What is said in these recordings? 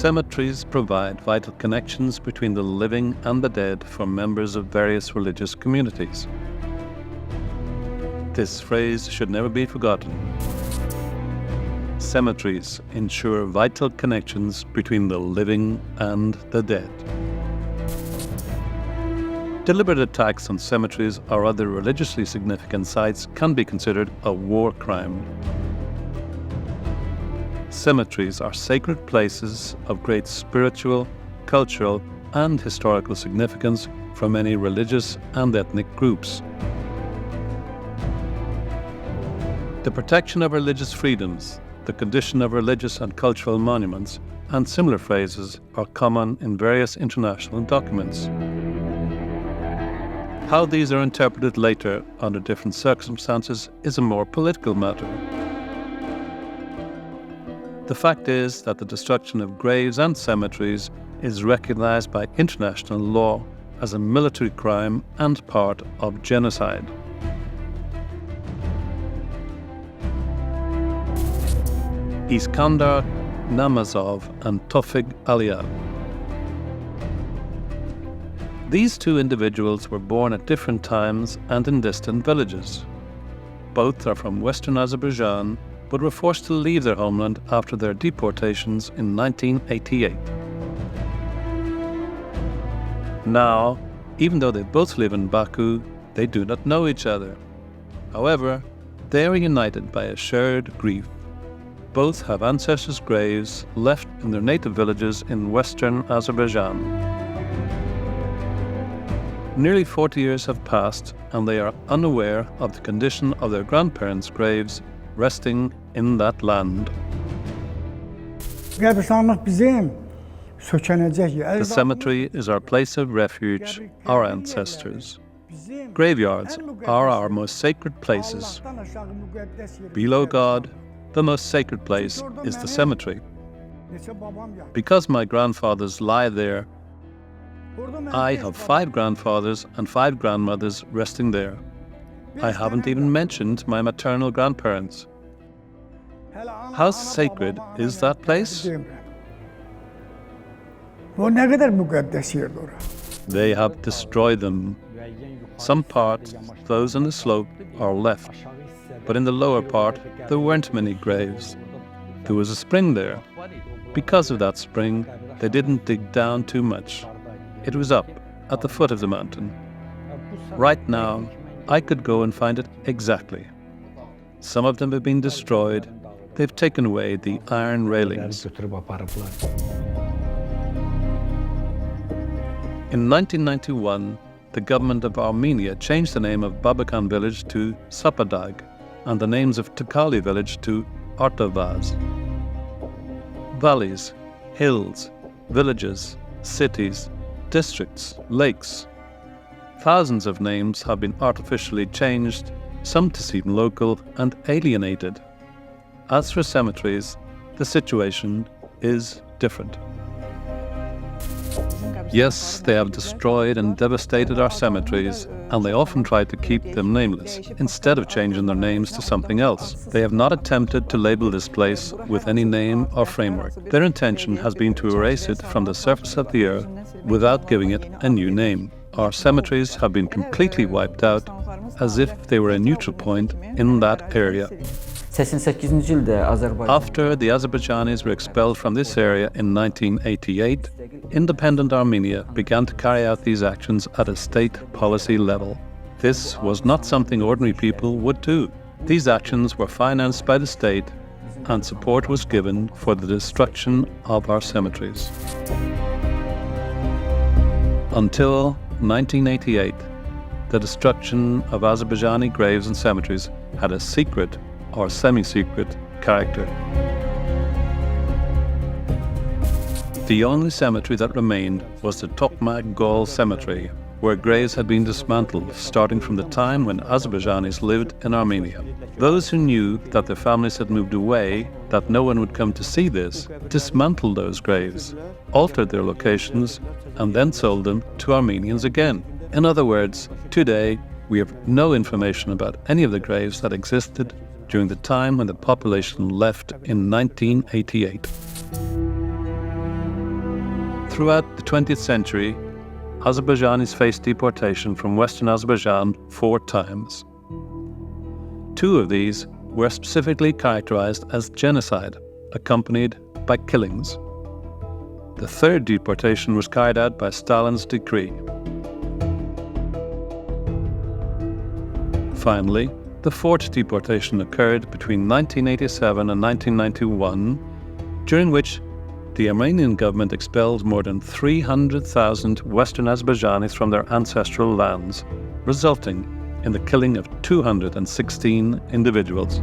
Cemeteries provide vital connections between the living and the dead for members of various religious communities. This phrase should never be forgotten. Cemeteries ensure vital connections between the living and the dead. Deliberate attacks on cemeteries or other religiously significant sites can be considered a war crime. Cemeteries are sacred places of great spiritual, cultural, and historical significance for many religious and ethnic groups. The protection of religious freedoms, the condition of religious and cultural monuments, and similar phrases are common in various international documents. How these are interpreted later under different circumstances is a more political matter. The fact is that the destruction of graves and cemeteries is recognized by international law as a military crime and part of genocide. Iskandar Namazov and Tofig Aliyev. These two individuals were born at different times and in distant villages. Both are from Western Azerbaijan, but were forced to leave their homeland after their deportations in 1988. Now, even though they both live in Baku, they do not know each other. However, they are united by a shared grief. Both have ancestors' graves left in their native villages in Western Azerbaijan. Nearly 40 years have passed, and they are unaware of the condition of their grandparents' graves resting in that land. The cemetery is our place of refuge, our ancestors. Graveyards are our most sacred places. Below God, the most sacred place is the cemetery. Because my grandfathers lie there, I have 5 grandfathers and 5 grandmothers resting there. I haven't even mentioned my maternal grandparents. How sacred is that place? They have destroyed them. Some parts, those on the slope, are left, but in the lower part there weren't many graves. There was a spring there. Because of that spring, they didn't dig down too much. It was up, at the foot of the mountain. Right now, I could go and find it exactly. Some of them have been destroyed. They've taken away the iron railings. In 1991, the government of Armenia changed the name of Babakan village to Sapadag and the names of Takali village to Artavaz. Valleys, hills, villages, cities, districts, lakes. Thousands of names have been artificially changed, some to seem local and alienated. As for cemeteries, the situation is different. Yes, they have destroyed and devastated our cemeteries, and they often try to keep them nameless, instead of changing their names to something else. They have not attempted to label this place with any name or framework. Their intention has been to erase it from the surface of the earth without giving it a new name. Our cemeteries have been completely wiped out, as if they were a neutral point in that area. After the Azerbaijanis were expelled from this area in 1988, independent Armenia began to carry out these actions at a state policy level. This was not something ordinary people would do. These actions were financed by the state, and support was given for the destruction of our cemeteries. Until 1988, the destruction of Azerbaijani graves and cemeteries had a secret or semi-secret character. The only cemetery that remained was the Tokmak Gol Cemetery, where graves had been dismantled starting from the time when Azerbaijanis lived in Armenia. Those who knew that their families had moved away, that no one would come to see this, dismantled those graves, altered their locations, and then sold them to Armenians again. In other words, today we have no information about any of the graves that existed during the time when the population left in 1988. Throughout the 20th century, Azerbaijanis faced deportation from Western Azerbaijan 4 times. 2 of these were specifically characterized as genocide, accompanied by killings. The 3rd deportation was carried out by Stalin's decree. Finally, the 4th deportation occurred between 1987 and 1991, during which the Armenian government expelled more than 300,000 Western Azerbaijanis from their ancestral lands, resulting in the killing of 216 individuals.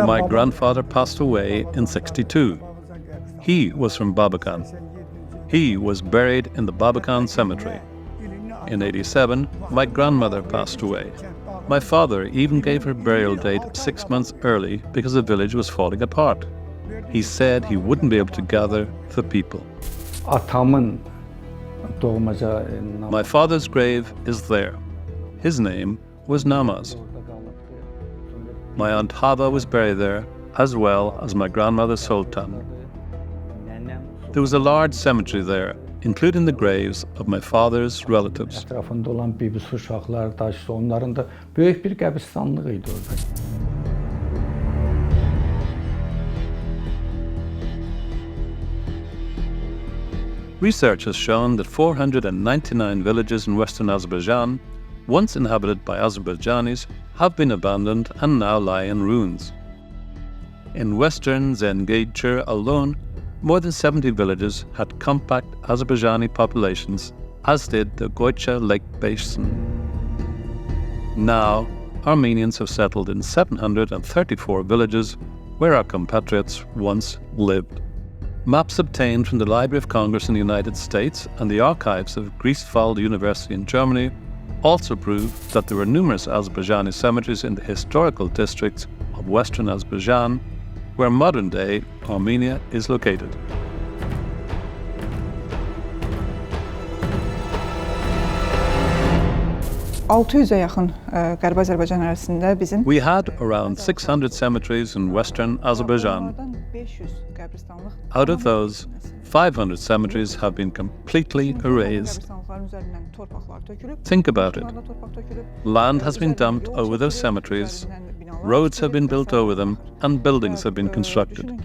My grandfather passed away in 1962. He was from Babakan. He was buried in the Babakan cemetery. In 1987, my grandmother passed away. My father even gave her burial date 6 months early because the village was falling apart. He said he wouldn't be able to gather the people. My father's grave is there. His name was Namaz. My aunt Hava was buried there, as well as my grandmother Sultan. There was a large cemetery there, including the graves of my father's relatives. Research has shown that 499 villages in Western Azerbaijan, once inhabited by Azerbaijanis, have been abandoned and now lie in ruins. In Western Zengezur alone, more than 70 villages had compact Azerbaijani populations, as did the Goycha Lake Basin. Now, Armenians have settled in 734 villages where our compatriots once lived. Maps obtained from the Library of Congress in the United States and the archives of Greifswald University in Germany also prove that there were numerous Azerbaijani cemeteries in the historical districts of Western Azerbaijan, where modern-day Armenia is located. We had around 600 cemeteries in Western Azerbaijan. Out of those, 500 cemeteries have been completely erased. Think about it. Land has been dumped over those cemeteries, roads have been built over them, and buildings have been constructed.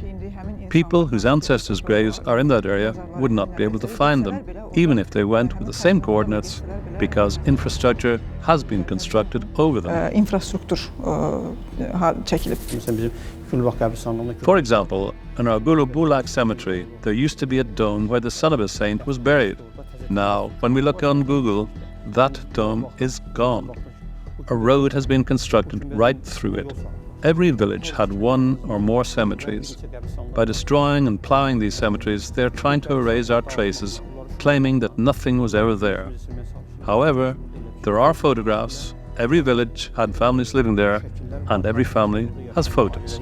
People whose ancestors' graves are in that area would not be able to find them, even if they went with the same coordinates, because infrastructure has been constructed over them. For example, in our Gulu Bulak cemetery, there used to be a dome where the son of a saint was buried. Now, when we look on Google, that dome is gone. A road has been constructed right through it. Every village had one or more cemeteries. By destroying and ploughing these cemeteries, they are trying to erase our traces, claiming that nothing was ever there. However, there are photographs. Every village had families living there, and every family has photos.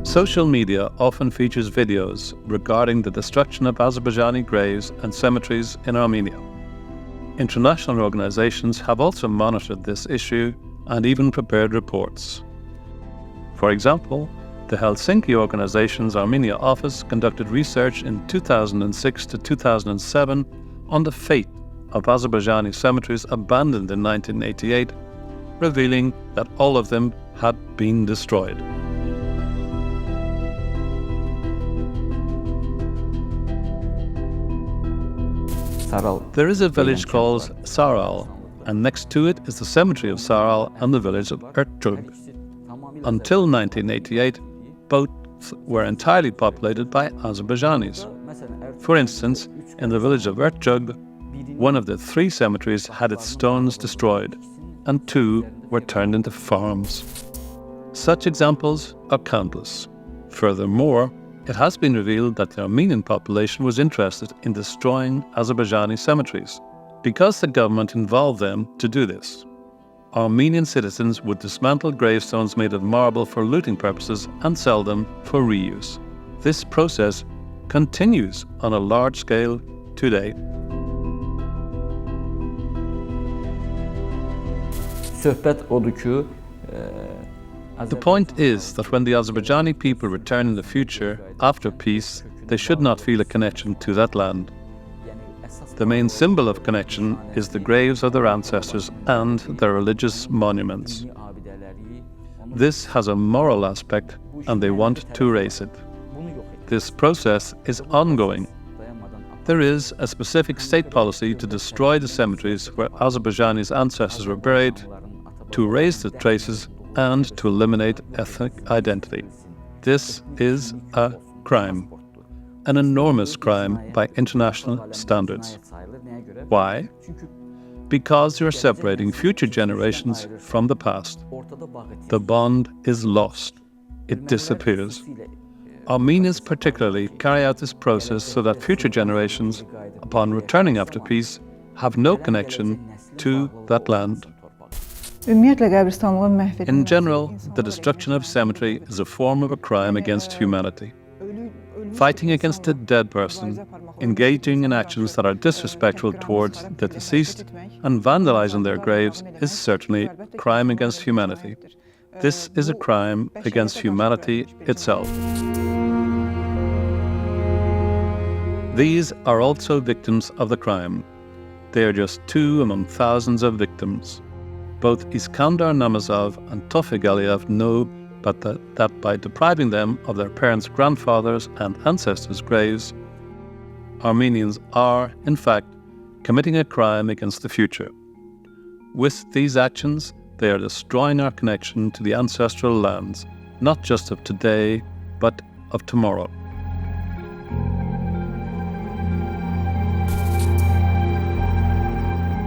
Social media often features videos regarding the destruction of Azerbaijani graves and cemeteries in Armenia. International organizations have also monitored this issue and even prepared reports. For example, the Helsinki organization's Armenia office conducted research in 2006 to 2007 on the fate of Azerbaijani cemeteries abandoned in 1988, revealing that all of them had been destroyed. There is a village called Saral, and next to it is the cemetery of Saral and the village of Ertug. Until 1988, both were entirely populated by Azerbaijanis. For instance, in the village of Ertug, one of the 3 cemeteries had its stones destroyed, and 2 were turned into farms. Such examples are countless. Furthermore, it has been revealed that the Armenian population was interested in destroying Azerbaijani cemeteries because the government involved them to do this. Armenian citizens would dismantle gravestones made of marble for looting purposes and sell them for reuse. This process continues on a large scale today. The point is that when the Azerbaijani people return in the future, after peace, they should not feel a connection to that land. The main symbol of connection is the graves of their ancestors and their religious monuments. This has a moral aspect, and they want to erase it. This process is ongoing. There is a specific state policy to destroy the cemeteries where Azerbaijanis ancestors were buried, to erase the traces, and to eliminate ethnic identity. This is a crime, an enormous crime by international standards. Why? Because you're separating future generations from the past. The bond is lost. It disappears. Armenians particularly carry out this process so that future generations, upon returning after peace, have no connection to that land. In general, the destruction of cemetery is a form of a crime against humanity. Fighting against a dead person, engaging in actions that are disrespectful towards the deceased, and vandalizing their graves is certainly a crime against humanity. This is a crime against humanity itself. These are also victims of the crime. They are just two among thousands of victims. Both Iskandar Namazov and Tofik Aliyev know that by depriving them of their parents' grandfathers and ancestors' graves, Armenians are, in fact, committing a crime against the future. With these actions, they are destroying our connection to the ancestral lands, not just of today, but of tomorrow.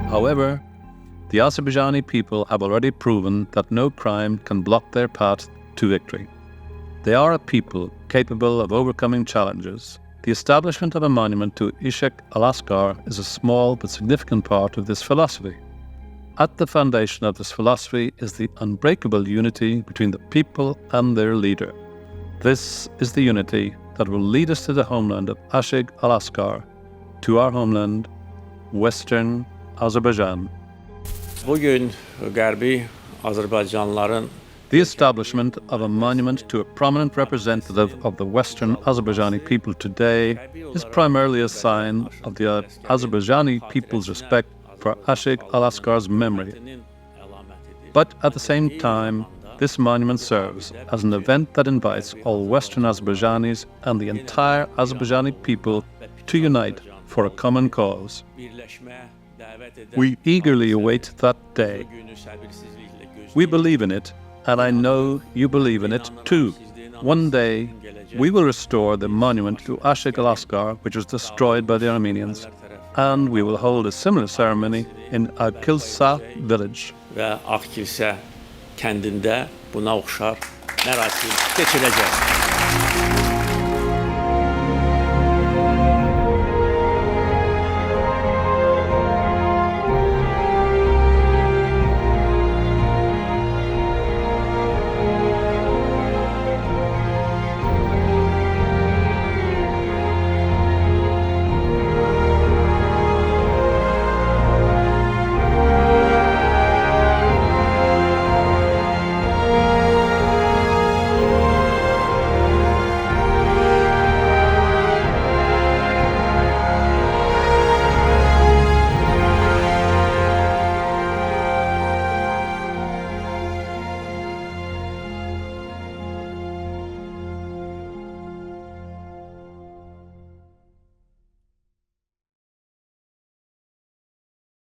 However, the Azerbaijani people have already proven that no crime can block their path to victory. They are a people capable of overcoming challenges. The establishment of a monument to Ishak al-Askar is a small but significant part of this philosophy. At the foundation of this philosophy is the unbreakable unity between the people and their leader. This is the unity that will lead us to the homeland of Ashik al-Askar, to our homeland, Western Azerbaijan. Bugün Gərbi Azərbaycanlıların The establishment of a monument to a prominent representative of the Western Azerbaijani people today is primarily a sign of the Azerbaijani people's respect for Ashik al-Askar's memory. But at the same time, this monument serves as an event that invites all Western Azerbaijanis and the entire Azerbaijani people to unite for a common cause. We eagerly await that day. We believe in it, and I know you believe in it too. One day, we will restore the monument to Ashik al-Askar, which was destroyed by the Armenians, and we will hold a similar ceremony in Akilsa village. Və Ağkilsə kəndində buna oxşar mərasim keçiriləcək.